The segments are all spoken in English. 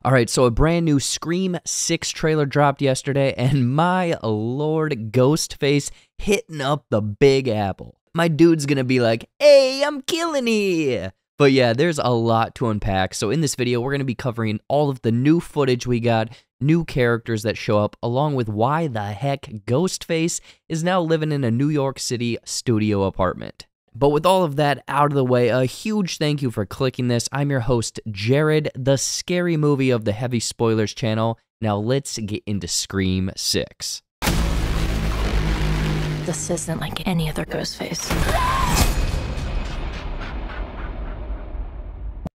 Alright, so a brand new Scream 6 trailer dropped yesterday, and my lord, Ghostface hitting up the Big Apple. My dude's gonna be like, "Hey, I'm killing it!" But yeah, there's a lot to unpack, so in this video, we're gonna be covering all of the new footage we got, new characters that show up, along with why the heck Ghostface is now living in a New York City studio apartment. But with all of that out of the way, a huge thank you for clicking this. I'm your host, Jared, the scary movie of the Heavy Spoilers channel. Now let's get into Scream 6. This isn't like any other Ghostface.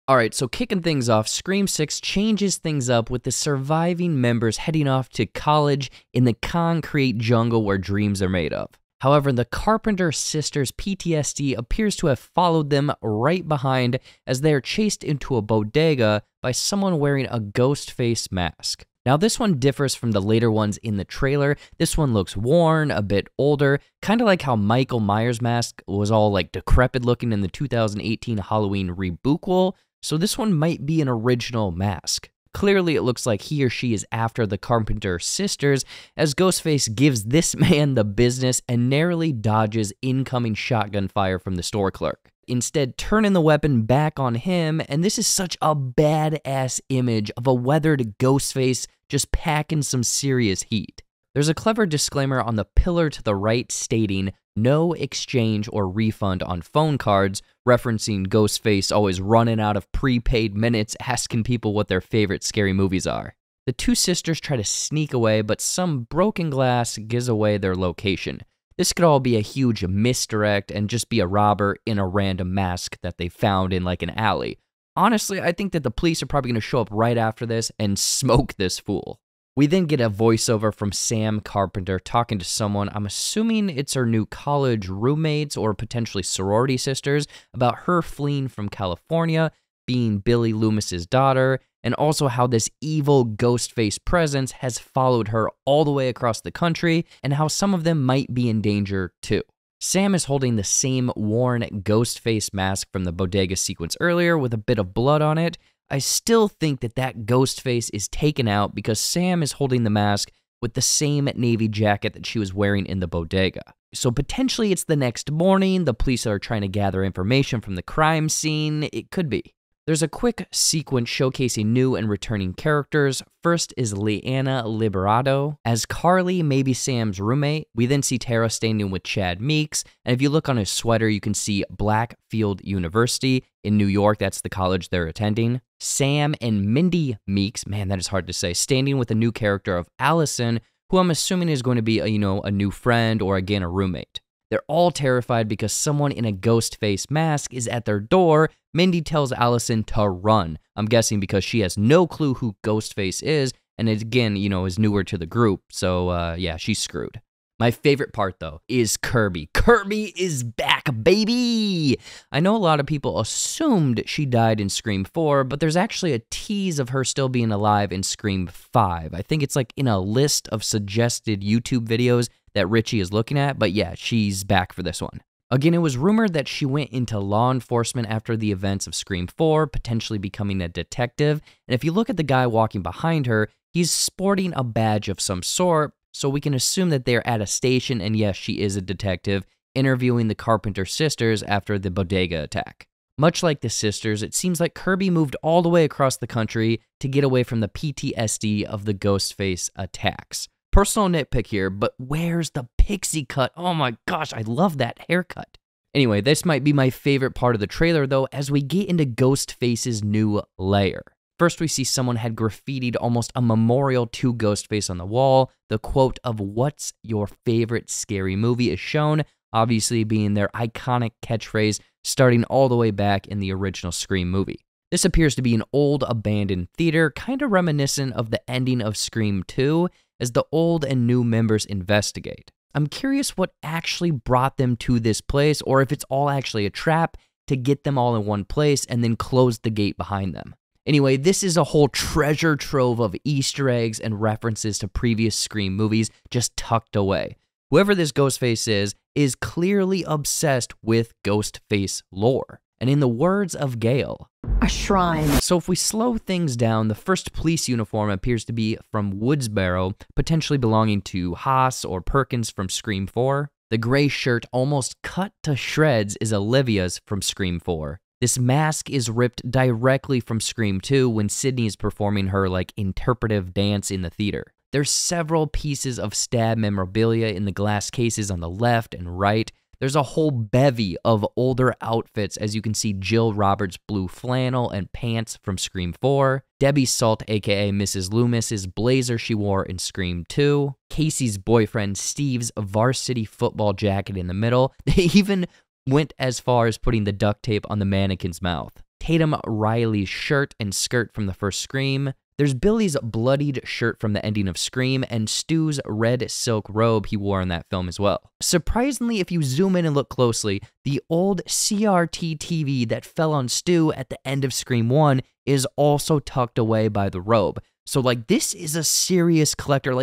Alright, so kicking things off, Scream 6 changes things up with the surviving members heading off to college in the concrete jungle where dreams are made of. However, the Carpenter sisters' PTSD appears to have followed them right behind as they are chased into a bodega by someone wearing a ghost face mask. Now, this one differs from the later ones in the trailer. This one looks worn, a bit older, kind of like how Michael Myers' mask was all like decrepit looking in the 2018 Halloween reboot. So this one might be an original mask. Clearly, it looks like he or she is after the Carpenter sisters, as Ghostface gives this man the business and narrowly dodges incoming shotgun fire from the store clerk, instead turning the weapon back on him, and this is such a badass image of a weathered Ghostface just packing some serious heat. There's a clever disclaimer on the pillar to the right stating, "No exchange or refund on phone cards," referencing Ghostface always running out of prepaid minutes asking people what their favorite scary movies are. The two sisters try to sneak away, but some broken glass gives away their location. This could all be a huge misdirect and just be a robber in a random mask that they found in like an alley. Honestly, I think that the police are probably going to show up right after this and smoke this fool. We then get a voiceover from Sam Carpenter talking to someone, I'm assuming it's her new college roommates or potentially sorority sisters, about her fleeing from California, being Billy Loomis's daughter, and also how this evil Ghostface presence has followed her all the way across the country, and how some of them might be in danger too. Sam is holding the same worn Ghostface mask from the bodega sequence earlier with a bit of blood on it. I still think that that Ghostface is taken out because Sam is holding the mask with the same navy jacket that she was wearing in the bodega. So potentially it's the next morning, the police are trying to gather information from the crime scene, it could be. There's a quick sequence showcasing new and returning characters. First is Leanna Liberato as Carly, maybe Sam's roommate. We then see Tara standing with Chad Meeks, and if you look on his sweater, you can see Blackfield University in New York. That's the college they're attending. Sam and Mindy Meeks, man, that is hard to say, standing with a new character of Allison, who I'm assuming is going to be a new friend or again a roommate. They're all terrified because someone in a ghost face mask is at their door. Mindy tells Allison to run. I'm guessing because she has no clue who Ghostface is, and it, again, is newer to the group, so yeah, she's screwed. My favorite part, though, is Kirby. Kirby is back, baby! I know a lot of people assumed she died in Scream 4, but there's actually a tease of her still being alive in Scream 5. I think it's like in a list of suggested YouTube videos that Richie is looking at, but yeah, she's back for this one. Again, it was rumored that she went into law enforcement after the events of Scream 4, potentially becoming a detective, and if you look at the guy walking behind her, he's sporting a badge of some sort, so we can assume that they're at a station, and yes, she is a detective, interviewing the Carpenter sisters after the bodega attack. Much like the sisters, it seems like Kirby moved all the way across the country to get away from the PTSD of the Ghostface attacks. Personal nitpick here, but where's the pixie cut? Oh my gosh, I love that haircut. Anyway, this might be my favorite part of the trailer though, as we get into Ghostface's new lair. First, we see someone had graffitied almost a memorial to Ghostface on the wall. The quote of "What's your favorite scary movie?" is shown, obviously being their iconic catchphrase starting all the way back in the original Scream movie. This appears to be an old abandoned theater, kind of reminiscent of the ending of Scream 2, as the old and new members investigate. I'm curious what actually brought them to this place, or if it's all actually a trap to get them all in one place and then close the gate behind them. Anyway, this is a whole treasure trove of Easter eggs and references to previous Scream movies just tucked away. Whoever this Ghostface is clearly obsessed with Ghostface lore. And in the words of Gale, A shrine. So if we slow things down, the first police uniform appears to be from Woodsboro, potentially belonging to Haas or Perkins from Scream 4. The gray shirt almost cut to shreds is Olivia's from Scream 4. This mask is ripped directly from Scream 2 when Sidney is performing her interpretive dance in the theater. There's several pieces of stab memorabilia in the glass cases on the left and right. There's a whole bevy of older outfits, as you can see Jill Roberts' blue flannel and pants from Scream 4, Debbie Salt, aka Mrs. Loomis's blazer she wore in Scream 2, Casey's boyfriend Steve's varsity football jacket in the middle. They even went as far as putting the duct tape on the mannequin's mouth. Tatum Riley's shirt and skirt from the first Scream. There's Billy's bloodied shirt from the ending of Scream, and Stu's red silk robe he wore in that film as well. Surprisingly, if you zoom in and look closely, the old CRT TV that fell on Stu at the end of Scream 1 is also tucked away by the robe. So this is a serious collector.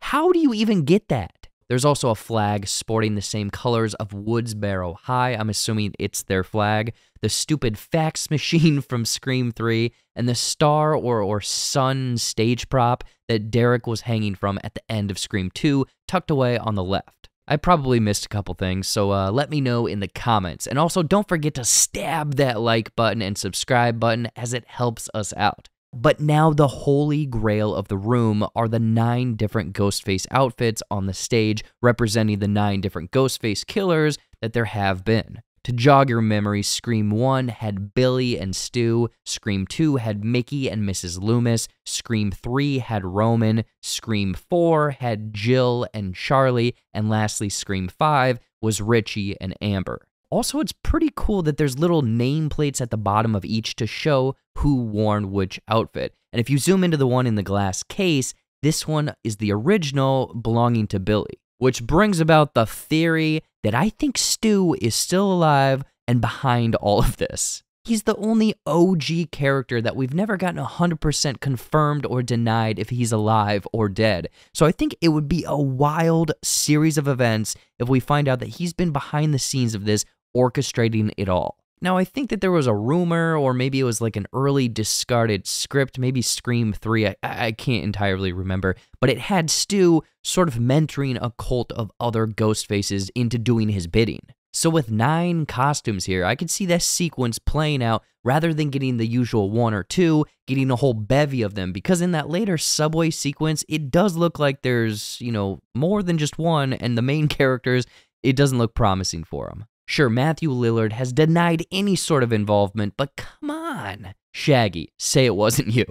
How do you even get that? There's also a flag sporting the same colors of Woodsboro High. I'm assuming it's their flag. The stupid fax machine from Scream 3, and the star or sun stage prop that Derek was hanging from at the end of Scream 2, tucked away on the left. I probably missed a couple things, so let me know in the comments. And also, don't forget to stab that like button and subscribe button, as it helps us out. But now the holy grail of the room are the 9 different Ghostface outfits on the stage, representing the 9 different Ghostface killers that there have been. To jog your memory, Scream 1 had Billy and Stu, Scream 2 had Mickey and Mrs. Loomis, Scream 3 had Roman, Scream 4 had Jill and Charlie, and lastly Scream 5 was Richie and Amber. Also, it's pretty cool that there's little nameplates at the bottom of each to show who worn which outfit. And if you zoom into the one in the glass case, this one is the original belonging to Billy, which brings about the theory that I think Stu is still alive and behind all of this. He's the only OG character that we've never gotten 100% confirmed or denied if he's alive or dead. So I think it would be a wild series of events if we find out that he's been behind the scenes of this, orchestrating it all. Now, I think that there was a rumor, or maybe it was an early discarded script, maybe Scream 3, I can't entirely remember, but it had Stu sort of mentoring a cult of other Ghostfaces into doing his bidding. So with 9 costumes here, I could see that sequence playing out rather than getting the usual 1 or 2, getting a whole bevy of them, because in that later subway sequence, it does look like there's, more than just one, and the main characters, it doesn't look promising for them. Sure, Matthew Lillard has denied any sort of involvement, but come on. Shaggy, say it wasn't you.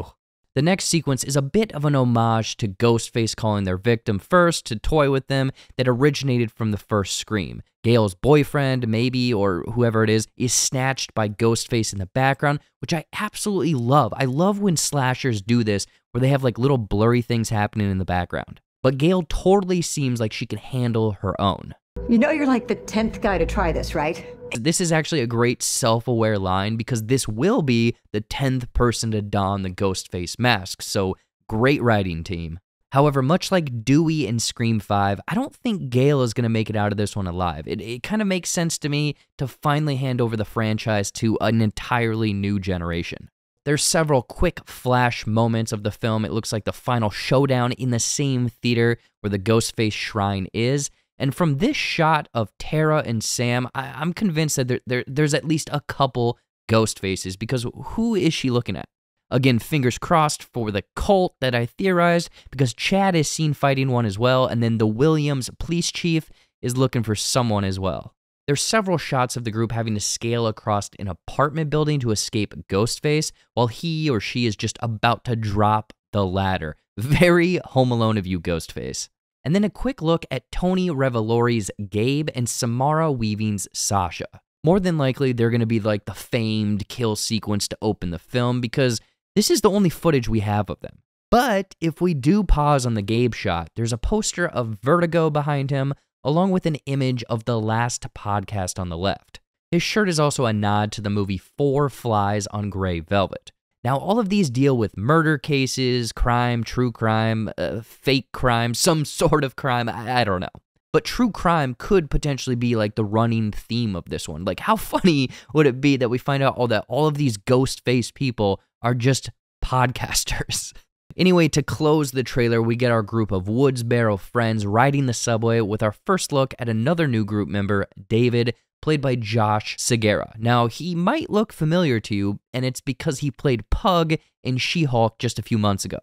The next sequence is a bit of an homage to Ghostface calling their victim first to toy with them that originated from the first Scream. Gail's boyfriend, maybe, or whoever it is snatched by Ghostface in the background, which I absolutely love. I love when slashers do this, where they have little blurry things happening in the background. But Gail totally seems like she can handle her own. You know you're the 10th guy to try this, right? This is actually a great self-aware line, because this will be the 10th person to don the Ghostface mask, so great writing, team. However, much like Dewey in Scream 5, I don't think Gail is going to make it out of this one alive. It kind of makes sense to me to finally hand over the franchise to an entirely new generation. There's several quick flash moments of the film. It looks like the final showdown in the same theater where the Ghostface shrine is. And from this shot of Tara and Sam, I'm convinced that there's at least a couple Ghostfaces, because who is she looking at? Again, fingers crossed for the cult that I theorized, because Chad is seen fighting one as well, and then the Williams police chief is looking for someone as well. There's several shots of the group having to scale across an apartment building to escape Ghostface, while he or she is just about to drop the ladder. Very Home Alone of you, Ghostface. And then a quick look at Tony Revolori's Gabe and Samara Weaving's Sasha. More than likely, they're going to be the famed kill sequence to open the film, because this is the only footage we have of them. But if we do pause on the Gabe shot, there's a poster of Vertigo behind him, along with an image of the last podcast on the left. His shirt is also a nod to the movie 4 Flies on Grey Velvet. Now, all of these deal with murder cases, crime, true crime, fake crime, some sort of crime, I don't know. But true crime could potentially be like the running theme of this one. Like, how funny would it be that we find out that all of these Ghostface people are just podcasters? Anyway, to close the trailer, we get our group of Woodsboro friends riding the subway with our first look at another new group member, David, played by Josh Segura. Now, he might look familiar to you, and it's because he played Pug in She-Hulk just a few months ago.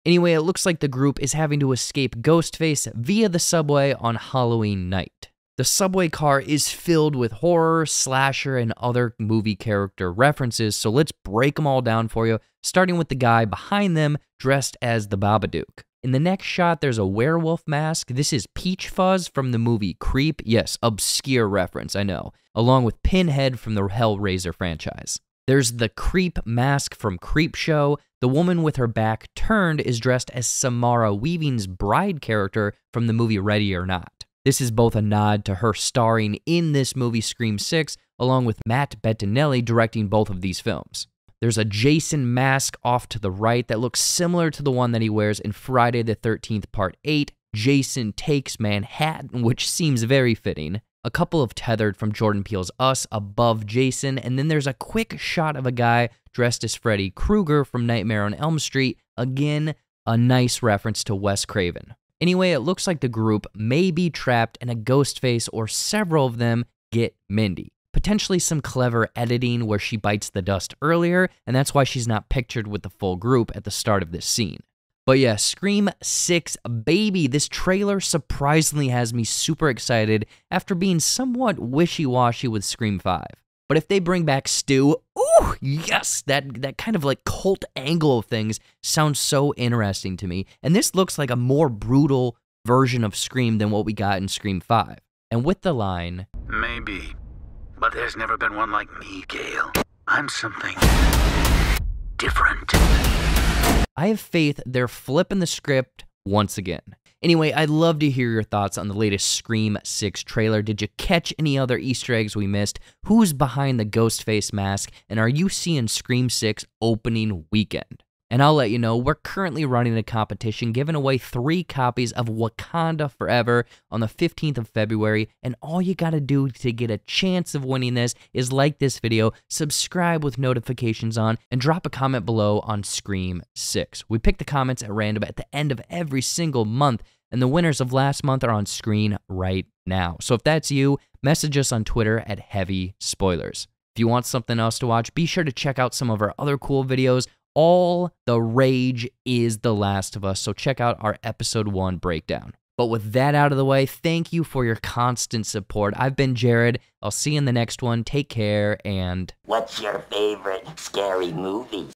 Anyway, it looks like the group is having to escape Ghostface via the subway on Halloween night. The subway car is filled with horror, slasher, and other movie character references, so let's break them all down for you, starting with the guy behind them dressed as the Babadook. In the next shot, there's a werewolf mask. This is Peach Fuzz from the movie Creep. Yes, obscure reference, I know. Along with Pinhead from the Hellraiser franchise. There's the Creep mask from Creepshow. The woman with her back turned is dressed as Samara Weaving's bride character from the movie Ready or Not. This is both a nod to her starring in this movie Scream 6, along with Matt Bettinelli directing both of these films. There's a Jason mask off to the right that looks similar to the one that he wears in Friday the 13th Part 8, Jason Takes Manhattan, which seems very fitting. A couple of tethered from Jordan Peele's Us above Jason, and then there's a quick shot of a guy dressed as Freddy Krueger from Nightmare on Elm Street. Again, a nice reference to Wes Craven. Anyway, it looks like the group may be trapped and a Ghostface or several of them get Mindy. Potentially some clever editing where she bites the dust earlier, and that's why she's not pictured with the full group at the start of this scene. But yeah, Scream 6, baby, this trailer surprisingly has me super excited after being somewhat wishy-washy with Scream 5. But if they bring back Stu, ooh, yes, that kind of like cult angle of things sounds so interesting to me. And this looks like a more brutal version of Scream than what we got in Scream 5. And with the line, "Maybe, but there's never been one like me, Gale. I'm something different." I have faith they're flipping the script once again. Anyway, I'd love to hear your thoughts on the latest Scream 6 trailer. Did you catch any other Easter eggs we missed? Who's behind the Ghostface mask? And are you seeing Scream 6 opening weekend? And I'll let you know, we're currently running a competition giving away 3 copies of Wakanda Forever on the 15th of February, and all you gotta do to get a chance of winning this is like this video, subscribe with notifications on, and drop a comment below on Scream 6. We pick the comments at random at the end of every single month, and the winners of last month are on screen right now. So if that's you, message us on Twitter at Heavy Spoilers. If you want something else to watch, be sure to check out some of our other cool videos. All the rage is The Last of Us, so check out our episode 1 breakdown. But with that out of the way, thank you for your constant support. I've been Jared. I'll see you in the next one. Take care, and... What's your favorite scary movie?